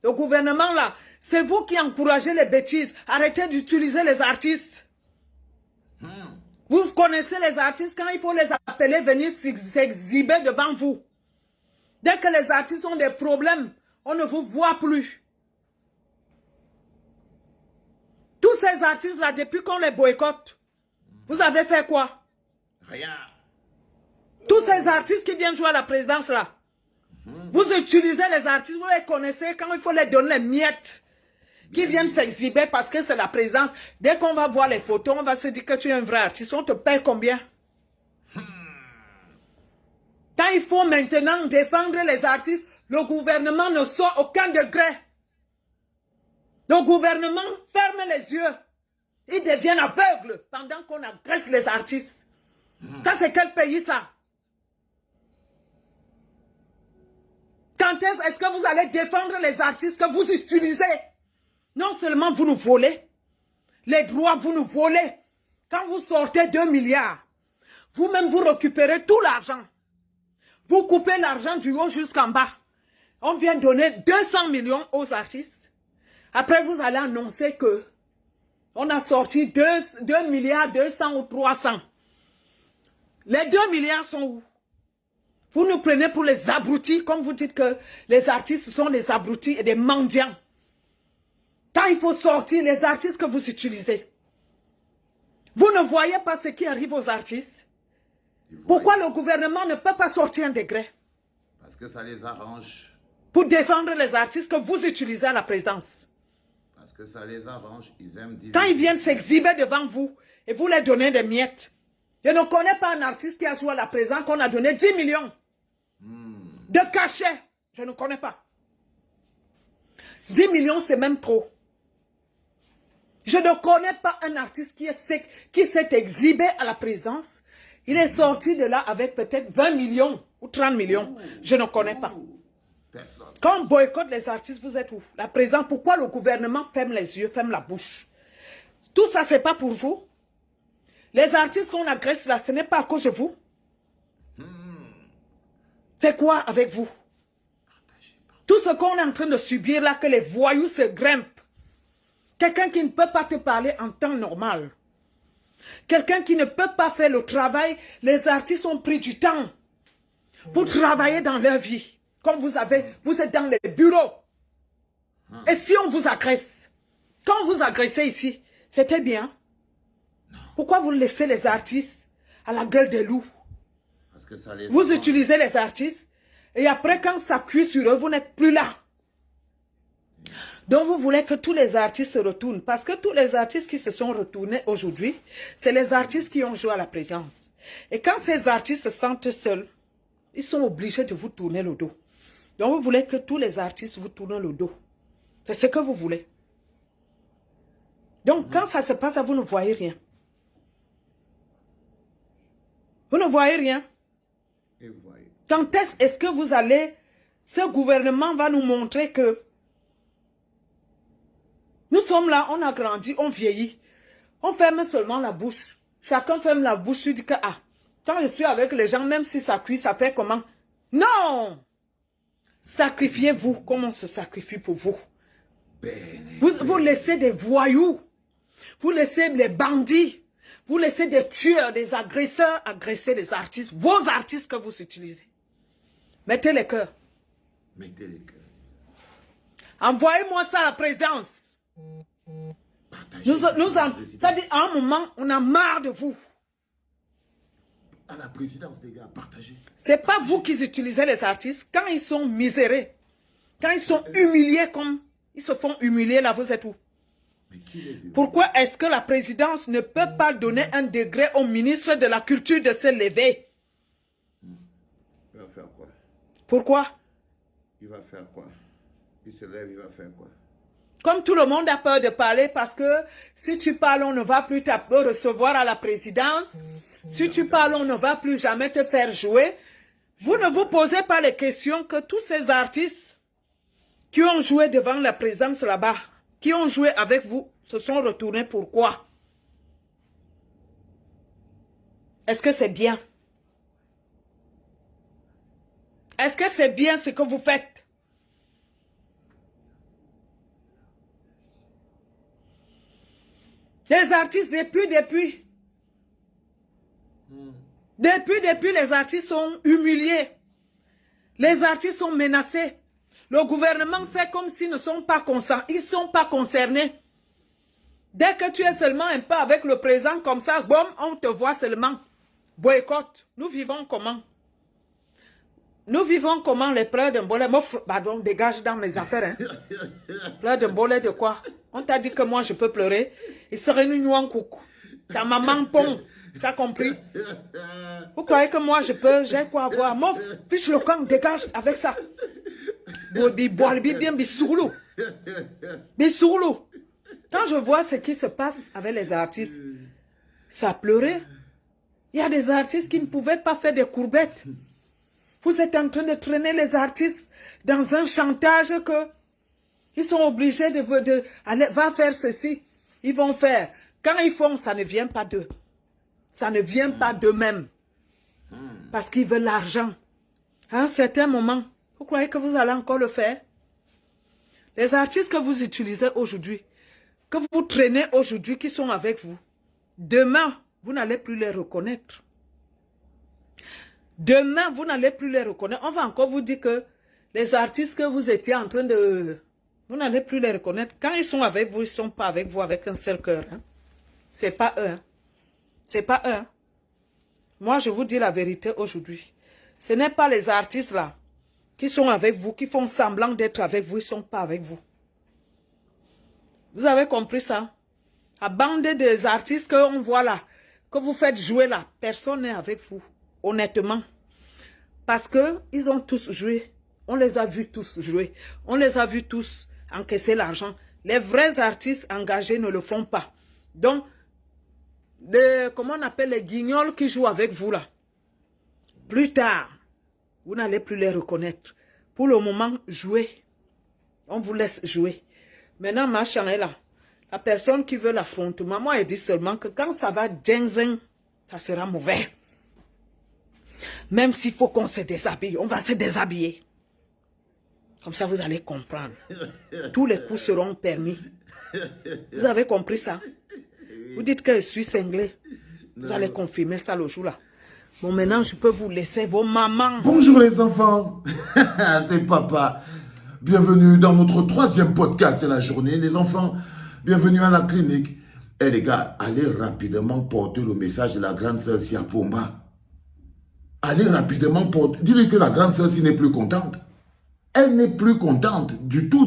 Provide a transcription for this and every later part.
Le gouvernement là, c'est vous qui encouragez les bêtises. Arrêtez d'utiliser les artistes. Vous connaissez les artistes quand il faut les appeler venir s'exhiber devant vous. Dès que les artistes ont des problèmes, on ne vous voit plus. Tous ces artistes-là, depuis qu'on les boycotte, vous avez fait quoi? Rien. Tous ces artistes qui viennent jouer à la présidence là, vous utilisez les artistes, vous les connaissez quand il faut les donner les miettes. Qui viennent s'exhiber parce que c'est la présidence. Dès qu'on va voir les photos, on va se dire que tu es un vrai artiste. On te paye combien? Quand il faut maintenant défendre les artistes, le gouvernement ne sort aucun degré. Le gouvernement ferme les yeux. Ils deviennent aveugles pendant qu'on agresse les artistes. Ça, c'est quel pays, ça? Quand est-ce que vous allez défendre les artistes que vous utilisez? Non seulement vous nous volez, les droits, vous nous volez. Quand vous sortez 2 milliards, vous-même vous récupérez tout l'argent. Vous coupez l'argent du haut jusqu'en bas. On vient donner 200 millions aux artistes. Après, vous allez annoncer que on a sorti 2 milliards 200 ou 300. Les 2 milliards sont où? Vous nous prenez pour les abrutis, comme vous dites que les artistes sont des abrutis et des mendiants. Quand il faut sortir les artistes que vous utilisez, vous ne voyez pas ce qui arrive aux artistes. Pourquoi le gouvernement ne peut pas sortir un décret? Parce que ça les arrange. Pour défendre les artistes que vous utilisez à la présidence. Parce que ça les arrange. Ils aiment diviser. Quand ils viennent s'exhiber devant vous et vous leur donnez des miettes. Je ne connais pas un artiste qui a joué à la présidence qu'on a donné 10 millions de cachets. Je ne connais pas. 10 millions, c'est même trop. Je ne connais pas un artiste qui s'est exhibé à la présidence. Il est sorti de là avec peut-être 20 millions ou 30 millions. Je ne connais pas. Personne. Quand on boycotte les artistes, vous êtes où? La présidence, pourquoi le gouvernement ferme les yeux, ferme la bouche? Tout ça, ce n'est pas pour vous. Les artistes qu'on agresse là, ce n'est pas à cause de vous. C'est quoi avec vous? Tout ce qu'on est en train de subir là, que les voyous se grimpent. Quelqu'un qui ne peut pas te parler en temps normal. Quelqu'un qui ne peut pas faire le travail. Les artistes ont pris du temps pour travailler dans leur vie. Comme vous êtes dans les bureaux. Et si on vous agresse, quand vous agressez ici, c'était bien. Pourquoi vous laissez les artistes à la gueule des loups? Parce que ça les Vous arrange. utilisez les artistes et après quand ça cuit sur eux, vous n'êtes plus là. Donc vous voulez que tous les artistes se retournent. Parce que tous les artistes qui se sont retournés aujourd'hui, c'est les artistes qui ont joué à la présidence. Et quand ces artistes se sentent seuls, ils sont obligés de vous tourner le dos. Donc vous voulez que tous les artistes vous tournent le dos. C'est ce que vous voulez. Donc quand ça se passe, vous ne voyez rien. Vous ne voyez rien. Et vous voyez. Quand est-ce que vous allez... Ce gouvernement va nous montrer que nous sommes là, on a grandi, on vieillit. On ferme seulement la bouche. Chacun ferme la bouche, tu dis que, ah, quand je suis avec les gens, même si ça cuit, ça fait comment? Non! Sacrifiez-vous comme on se sacrifie pour vous. Vous laissez des voyous. Vous laissez les bandits. Vous laissez des tueurs, des agresseurs agresser les artistes. Vos artistes que vous utilisez. Mettez les cœurs. Mettez les cœurs. Envoyez-moi ça à la présidence. Partagez. Ça dit, à un moment, on a marre de vous. À la présidence, les gars, partagez. Ce n'est pas vous qui utilisez les artistes. Quand ils sont misérés, quand ils sont humiliés comme ils se font humilier, là, vous êtes où? Mais qui les humilie? Pourquoi est-ce que la présidence ne peut pas donner un degré au ministre de la Culture de se lever? Il va faire quoi? Pourquoi? Il va faire quoi? Il se lève, il va faire quoi? Comme tout le monde a peur de parler parce que si tu parles, on ne va plus te recevoir à la présidence. Si tu parles, on ne va plus jamais te faire jouer. Vous ne vous posez pas les questions que tous ces artistes qui ont joué devant la présidence là-bas, qui ont joué avec vous, se sont retournés. Pourquoi? Est-ce que c'est bien? Est-ce que c'est bien ce que vous faites? Les artistes, depuis, les artistes sont humiliés. Les artistes sont menacés. Le gouvernement fait comme s'ils ne sont pas concernés. Ils ne sont pas concernés. Dès que tu es seulement un peu avec le président comme ça, boum, on te voit seulement. Boycott. Nous vivons comment? Nous vivons comment les pleurs d'un bolet? Pardon, dégage dans mes affaires. Hein. Pleurs d'un bolet de quoi? On t'a dit que moi je peux pleurer. Il serait une nuit en coucou. Ta maman pond. Tu as compris? Vous croyez que moi je peux? J'ai quoi avoir? Mof, fiche le camp, dégage avec ça. Bissoulou. Bissoulou. Quand je vois ce qui se passe avec les artistes, ça pleurait. Il y a des artistes qui ne pouvaient pas faire des courbettes. Vous êtes en train de traîner les artistes dans un chantage que ils sont obligés de aller, va faire ceci. Ils vont faire. Quand ils font, ça ne vient pas d'eux. Ça ne vient pas d'eux-mêmes. Parce qu'ils veulent l'argent. À un certain moment, vous croyez que vous allez encore le faire? Les artistes que vous utilisez aujourd'hui, que vous traînez aujourd'hui, qui sont avec vous, demain, vous n'allez plus les reconnaître. Demain, vous n'allez plus les reconnaître. On va encore vous dire que les artistes que vous étiez en train de... Vous n'allez plus les reconnaître. Quand ils sont avec vous, ils ne sont pas avec vous avec un seul cœur. Hein. Ce n'est pas eux. Hein. Ce n'est pas eux. Hein. Moi, je vous dis la vérité aujourd'hui. Ce n'est pas les artistes là qui sont avec vous, qui font semblant d'être avec vous. Ils ne sont pas avec vous. Vous avez compris ça? La bande des artistes qu'on voit là, que vous faites jouer là, personne n'est avec vous. Honnêtement. Parce qu'ils ont tous joué. On les a vus tous jouer. On les a vus tous encaisser l'argent. Les vrais artistes engagés ne le font pas. Donc, comment on appelle les guignols qui jouent avec vous là. Plus tard, vous n'allez plus les reconnaître. Pour le moment, jouez. On vous laisse jouer. Maintenant, machin est là. La personne qui veut l'affrontement, moi, elle dit seulement que quand ça va djeng, ça sera mauvais. Même s'il faut qu'on se déshabille, on va se déshabiller. Comme ça, vous allez comprendre. Tous les coups seront permis. Vous avez compris ça? Vous dites que je suis cinglé. Vous allez confirmer ça le jour là. Bon, maintenant, je peux vous laisser vos mamans. Bonjour les enfants. C'est papa. Bienvenue dans notre 3e podcast de la journée. Les enfants, bienvenue à la clinique. Eh les gars, allez rapidement porter le message de la grande sœur Siapomba. Allez rapidement porter. Dis-lui que la grande sœur n'est plus contente. Elle n'est plus contente du tout,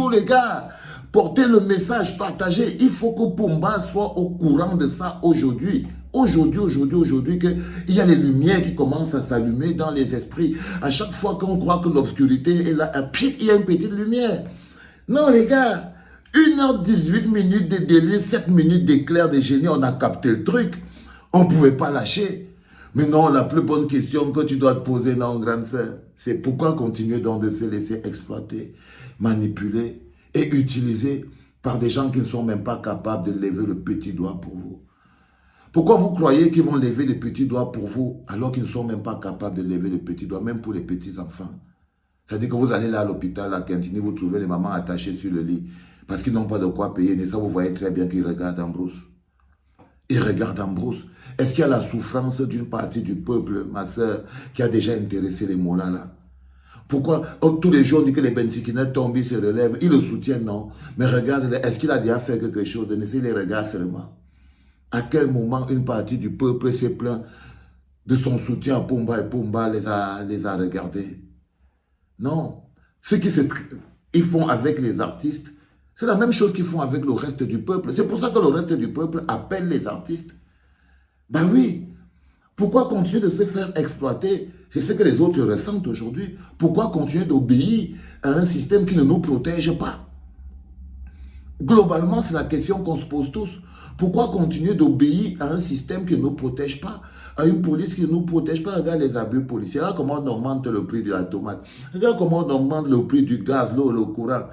les gars. Portez le message, partagez. Il faut que Pomba soit au courant de ça aujourd'hui. Aujourd'hui, qu'il y a les lumières qui commencent à s'allumer dans les esprits. À chaque fois qu'on croit que l'obscurité est là, il y a une petite lumière. Non, les gars, 1h18 minutes de délai, 7 minutes d'éclair de génie, on a capté le truc. On ne pouvait pas lâcher. Mais non, la plus bonne question que tu dois te poser, non, grande sœur, c'est pourquoi continuer donc de se laisser exploiter, manipuler et utiliser par des gens qui ne sont même pas capables de lever le petit doigt pour vous. Pourquoi vous croyez qu'ils vont lever le petit doigt pour vous alors qu'ils ne sont même pas capables de lever le petit doigt, même pour les petits enfants? C'est-à-dire que vous allez là à l'hôpital, à Quintini, vous trouvez les mamans attachées sur le lit parce qu'ils n'ont pas de quoi payer. Et ça, vous voyez très bien qu'ils regardent en brousse. Ils regardent en brousse. Est-ce qu'il y a la souffrance d'une partie du peuple, ma soeur, qui a déjà intéressé les mots là? Pourquoi tous les jours on dit que les Bensikinettes tombent, ils se relèvent, ils le soutiennent, non? Mais regarde, est-ce qu'il a déjà fait quelque chose? Ne les regarde seulement. À quel moment une partie du peuple s'est plaint de son soutien à Pomba et Pomba les a regardés? Non. Ce qu'ils font avec les artistes, c'est la même chose qu'ils font avec le reste du peuple. C'est pour ça que le reste du peuple appelle les artistes. Ben oui. Pourquoi continuer de se faire exploiter? C'est ce que les autres ressentent aujourd'hui. Pourquoi continuer d'obéir à un système qui ne nous protège pas? Globalement, c'est la question qu'on se pose tous. Pourquoi continuer d'obéir à un système qui ne nous protège pas? À une police qui ne nous protège pas? Regarde les abus policiers. Regarde comment on augmente le prix de la tomate. Regarde comment on augmente le prix du gaz, l'eau, le courant.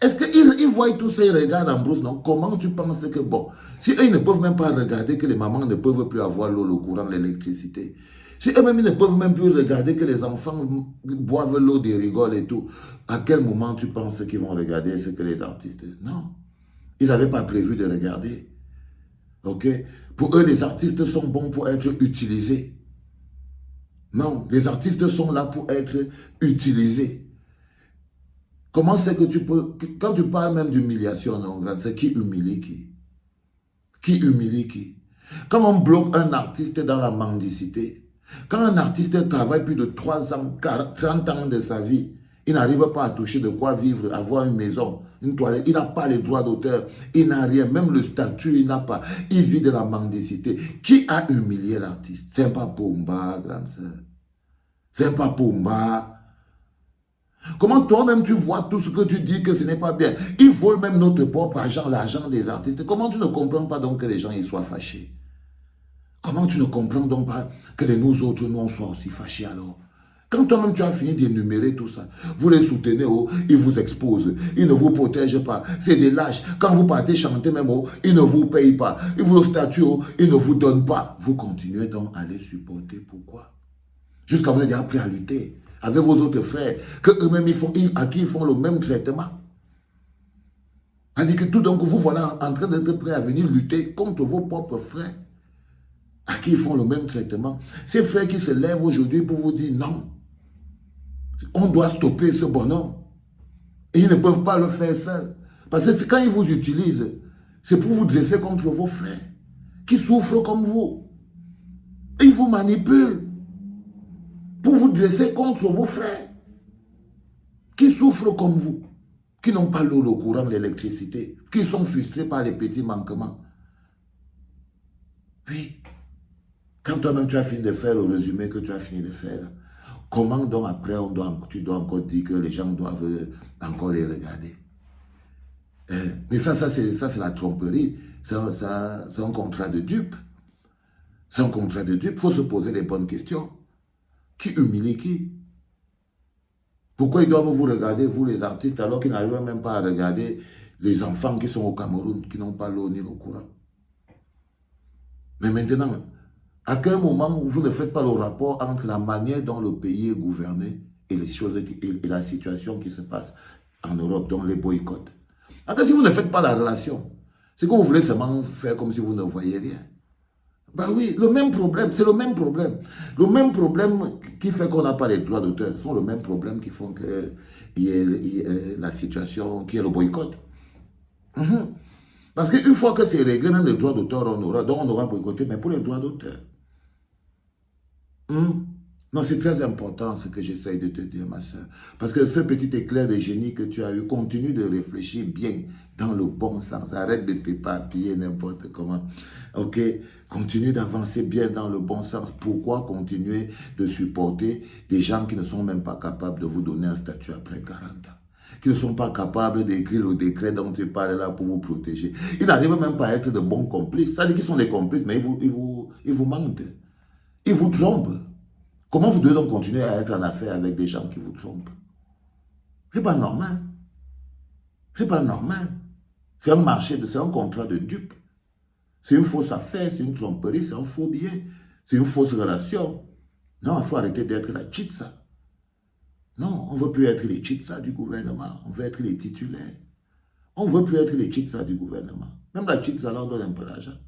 Est-ce qu'ils voient tout ça, ils regardent en brousse, non? Comment tu penses que, bon, si eux, ils ne peuvent même pas regarder que les mamans ne peuvent plus avoir l'eau, le courant, l'électricité, si eux-mêmes, ils ne peuvent même plus regarder que les enfants boivent l'eau des rigoles et tout, à quel moment tu penses qu'ils vont regarder ce que les artistes... Non. Ils n'avaient pas prévu de regarder. Ok? Pour eux, les artistes sont bons pour être utilisés. Non, les artistes sont là pour être utilisés. Comment c'est que tu peux... Quand tu parles même d'humiliation, non, c'est qui humilie qui? Qui humilie qui? Quand on bloque un artiste dans la mendicité, quand un artiste travaille plus de 3 ans, 40, 30 ans de sa vie, il n'arrive pas à toucher de quoi vivre, avoir une maison, une toilette, il n'a pas les droits d'auteur, il n'a rien, même le statut, il n'a pas. Il vit de la mendicité. Qui a humilié l'artiste? C'est pas Pumba, grande sœur. C'est pas Pumba. Comment toi-même tu vois tout ce que tu dis que ce n'est pas bien? Ils volent même notre propre argent, l'argent des artistes. Comment tu ne comprends pas donc que les gens ils soient fâchés? Comment tu ne comprends donc pas que nous autres, nous, on soit aussi fâchés alors? Quand toi-même tu as fini d'énumérer tout ça, vous les soutenez, oh, ils vous exposent, ils ne vous protègent pas, c'est des lâches. Quand vous partez chanter même, oh, ils ne vous payent pas, ils vous statuent, oh, ils ne vous donnent pas. Vous continuez donc à les supporter, pourquoi? Jusqu'à vous être prêt à lutter avec vos autres frères, que eux-mêmes à qui ils font le même traitement. C'est-à-dire que tout donc vous voilà en train d'être prêt à venir lutter contre vos propres frères, à qui ils font le même traitement. Ces frères qui se lèvent aujourd'hui pour vous dire non, on doit stopper ce bonhomme. Et ils ne peuvent pas le faire seuls. Parce que quand ils vous utilisent, c'est pour vous dresser contre vos frères, qui souffrent comme vous. Et ils vous manipulent pour vous dresser contre vos frères, qui souffrent comme vous, qui n'ont pas l'eau, le courant, l'électricité, qui sont frustrés par les petits manquements. Oui. Quand toi-même tu as fini de faire le résumé que tu as fini de faire, comment donc après tu dois encore dire que les gens doivent encore les regarder? Mais ça c'est la tromperie, c'est un contrat de dupe. C'est un contrat de dupe, il faut se poser les bonnes questions. Qui humilie qui? Pourquoi ils doivent vous regarder, vous les artistes, alors qu'ils n'arrivent même pas à regarder les enfants qui sont au Cameroun, qui n'ont pas l'eau ni le courant? Mais maintenant, à quel moment vous ne faites pas le rapport entre la manière dont le pays est gouverné et les choses et la situation qui se passe en Europe, dont les boycotts? Après, si vous ne faites pas la relation, c'est que vous voulez seulement faire comme si vous ne voyez rien. Ben oui, le même problème, c'est le même problème. Le même problème qui fait qu'on n'a pas les droits d'auteur sont le même problème qui font qu'il y ait la situation, qu'il y ait le boycott. Parce qu'une fois que c'est réglé, même les droits d'auteur, donc on aura boycotté, mais pour les droits d'auteur. Non, c'est très important ce que j'essaye de te dire, ma soeur. Parce que ce petit éclair de génie que tu as eu, continue de réfléchir bien dans le bon sens. Arrête de t'éparpiller n'importe comment. Ok? Continue d'avancer bien dans le bon sens. Pourquoi continuer de supporter des gens qui ne sont même pas capables de vous donner un statut après 40 ans? Qui ne sont pas capables d'écrire le décret dont tu parles là pour vous protéger. Ils n'arrivent même pas à être de bons complices. Ça veut dire qu'ils sont des complices, mais ils vous mentent. Ils vous trompent. Comment vous devez donc continuer à être en affaire avec des gens qui vous trompent? C'est pas normal. C'est pas normal. C'est un marché, c'est un contrat de dupe. C'est une fausse affaire, c'est une tromperie, c'est un faux billet. C'est une fausse relation. Non, il faut arrêter d'être la chitsa. Non, on ne veut plus être les chitsa du gouvernement. On veut être les titulaires. On ne veut plus être les chitsa du gouvernement. Même la chitsa, là, on donne un peu d'argent.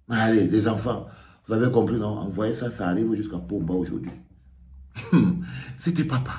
Allez, les enfants, vous avez compris, non? Envoyez ça, ça arrive jusqu'à Pumba aujourd'hui. C'était papa.